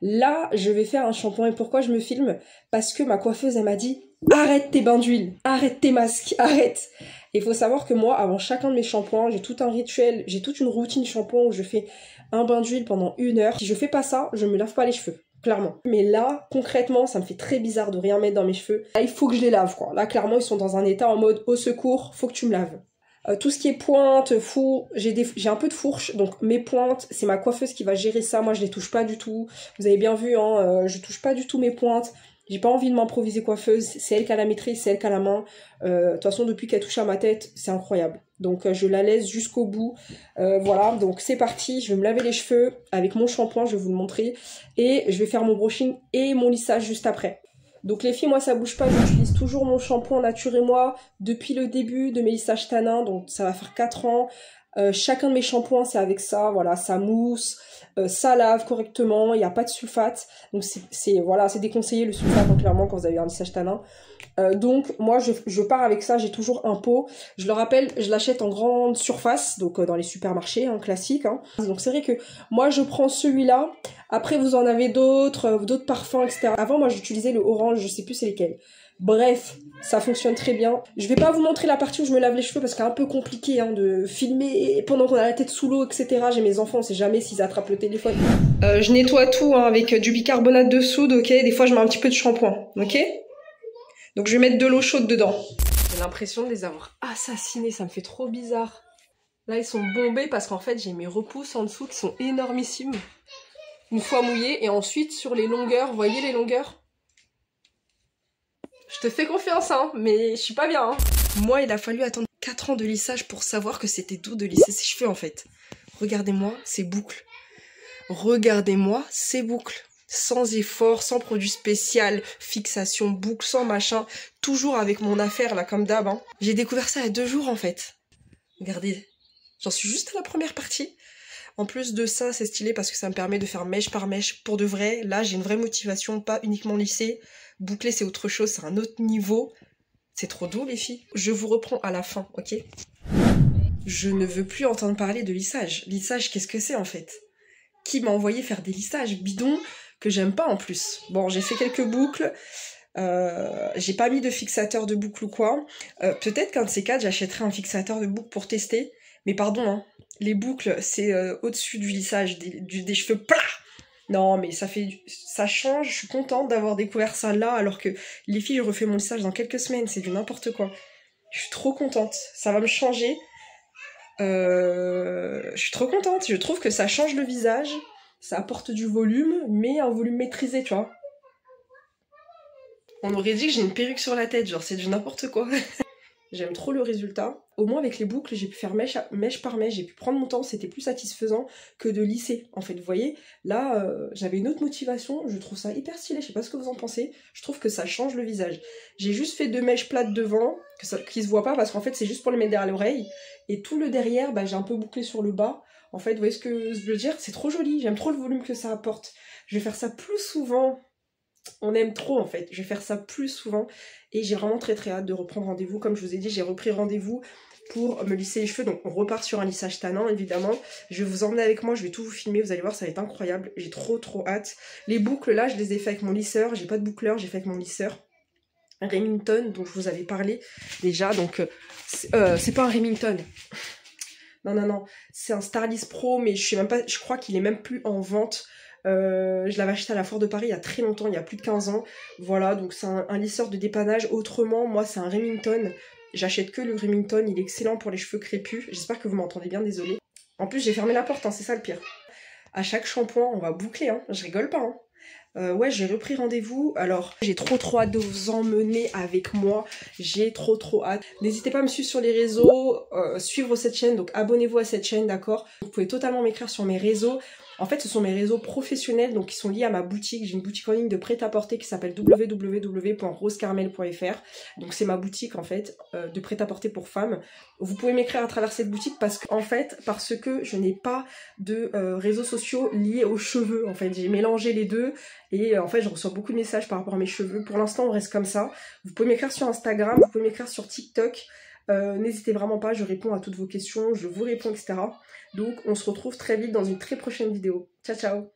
Là, je vais faire un shampoing. Et pourquoi je me filme? Parce que ma coiffeuse, elle m'a dit arrête tes bains d'huile, arrête tes masques, arrête. Et il faut savoir que moi, avant chacun de mes shampoings, j'ai tout un rituel, j'ai toute une routine shampoing où je fais un bain d'huile pendant 1 heure. Si je fais pas ça, je me lave pas les cheveux. Clairement. Mais là, concrètement, ça me fait très bizarre de rien mettre dans mes cheveux. Là, il faut que je les lave, quoi. Là, clairement, ils sont dans un état en mode au secours, faut que tu me laves. Tout ce qui est pointe, fourre, j'ai un peu de fourche, donc mes pointes, c'est ma coiffeuse qui va gérer ça, moi je les touche pas du tout. Vous avez bien vu, hein, je touche pas du tout mes pointes. J'ai pas envie de m'improviser coiffeuse, c'est elle qui a la maîtrise, c'est elle qui a la main. De toute façon, depuis qu'elle touche à ma tête, c'est incroyable. Donc je la laisse jusqu'au bout. Voilà, donc c'est parti, je vais me laver les cheveux avec mon shampoing, je vais vous le montrer. Et je vais faire mon brushing et mon lissage juste après. Donc les filles, moi ça bouge pas, j'utilise toujours mon shampoing Nature et Moi depuis le début de mes lissages tanins, donc ça va faire 4 ans. Chacun de mes shampoings c'est avec ça, voilà, ça mousse, ça lave correctement, il n'y a pas de sulfate, donc voilà, c'est déconseillé le sulfate hein, clairement quand vous avez un lissage tanin. Donc moi je pars avec ça, j'ai toujours un pot, je le rappelle, je l'achète en grande surface, donc dans les supermarchés hein, classiques. Hein. Donc c'est vrai que moi je prends celui-là, après vous en avez d'autres parfums, etc. Avant moi j'utilisais le orange, je sais plus c'est lesquels. Bref, ça fonctionne très bien. Je vais pas vous montrer la partie où je me lave les cheveux parce que c'est un peu compliqué hein, de filmer pendant qu'on a la tête sous l'eau, etc. J'ai mes enfants, on sait jamais s'ils attrapent le téléphone. Je nettoie tout hein, avec du bicarbonate de soude, ok. Des fois je mets un petit peu de shampoing, ok. Donc je vais mettre de l'eau chaude dedans. J'ai l'impression de les avoir assassinés, ça me fait trop bizarre. Là ils sont bombés parce qu'en fait j'ai mes repousses en dessous qui sont énormissimes. Une fois mouillées et ensuite sur les longueurs, vous voyez les longueurs? Je te fais confiance hein, mais je suis pas bien hein. Moi il a fallu attendre 4 ans de lissage pour savoir que c'était doux de lisser ses cheveux en fait. Regardez-moi ces boucles. Regardez-moi ces boucles. Sans effort, sans produit spécial, fixation, boucle, sans machin. Toujours avec mon affaire là comme d'hab. Hein. J'ai découvert ça il y a 2 jours en fait. Regardez, j'en suis juste à la première partie. En plus de ça, c'est stylé parce que ça me permet de faire mèche par mèche. Pour de vrai, là j'ai une vraie motivation, pas uniquement lisser. Boucler c'est autre chose, c'est un autre niveau. C'est trop doux les filles. Je vous reprends à la fin, ok? Je ne veux plus entendre parler de lissage. Lissage, qu'est-ce que c'est en fait? Qui m'a envoyé faire des lissages bidons que j'aime pas en plus. Bon, j'ai fait quelques boucles. J'ai pas mis de fixateur de boucle ou quoi. Peut-être qu'un de ces quatre, j'achèterai un fixateur de boucle pour tester. Mais pardon, hein, les boucles, c'est au-dessus du lissage, des cheveux plats. Non, mais ça change. Je suis contente d'avoir découvert ça là, alors que les filles, je refais mon lissage dans quelques semaines. C'est du n'importe quoi. Je suis trop contente. Ça va me changer. Je suis trop contente. Je trouve que ça change le visage. Ça apporte du volume, mais un volume maîtrisé, tu vois. On aurait dit que j'ai une perruque sur la tête, genre c'est du n'importe quoi. J'aime trop le résultat. Au moins avec les boucles, j'ai pu faire mèche par mèche, j'ai pu prendre mon temps, c'était plus satisfaisant que de lisser. En fait, vous voyez, là, j'avais une autre motivation, je trouve ça hyper stylé, je sais pas ce que vous en pensez. Je trouve que ça change le visage. J'ai juste fait 2 mèches plates devant, qui se voient pas, parce qu'en fait, c'est juste pour les mettre derrière l'oreille. Et tout le derrière, bah, j'ai un peu bouclé sur le bas. En fait, vous voyez ce que je veux dire? C'est trop joli, j'aime trop le volume que ça apporte. Je vais faire ça plus souvent. On aime trop en fait, je vais faire ça plus souvent et j'ai vraiment très hâte de reprendre rendez-vous. Comme je vous ai dit, j'ai repris rendez-vous pour me lisser les cheveux, donc on repart sur un lissage tannant évidemment. Je vais vous emmener avec moi, je vais tout vous filmer, vous allez voir, ça va être incroyable, j'ai trop hâte. Les boucles là, je les ai fait avec mon lisseur, j'ai pas de boucleur, j'ai fait avec mon lisseur Remington dont je vous avais parlé déjà, donc c'est pas un Remington. Non, c'est un Starlist Pro, mais je sais même pas, je crois qu'il est même plus en vente. Je l'avais acheté à la Foire de Paris il y a très longtemps, il y a plus de 15 ans. Voilà, donc c'est un lisseur de dépannage. Autrement, moi c'est un Remington. J'achète que le Remington, il est excellent pour les cheveux crépus. J'espère que vous m'entendez bien, désolé. En plus j'ai fermé la porte, hein, c'est ça le pire. À chaque shampoing, on va boucler, hein. Je rigole pas. Hein. Ouais, j'ai repris rendez-vous. Alors, j'ai trop hâte de vous emmener avec moi. J'ai trop hâte. N'hésitez pas à me suivre sur les réseaux, suivre cette chaîne, donc abonnez-vous à cette chaîne, d'accord? Vous pouvez totalement m'écrire sur mes réseaux. En fait, ce sont mes réseaux professionnels, donc qui sont liés à ma boutique. J'ai une boutique en ligne de prêt-à-porter qui s'appelle www.rosecarmel.fr. Donc c'est ma boutique en fait de prêt-à-porter pour femmes. Vous pouvez m'écrire à travers cette boutique parce que je n'ai pas de réseaux sociaux liés aux cheveux. En fait, j'ai mélangé les deux et en fait, je reçois beaucoup de messages par rapport à mes cheveux. Pour l'instant, on reste comme ça. Vous pouvez m'écrire sur Instagram, vous pouvez m'écrire sur TikTok. N'hésitez vraiment pas, je réponds à toutes vos questions, je vous réponds, etc. Donc on se retrouve très vite dans une très prochaine vidéo. Ciao ciao.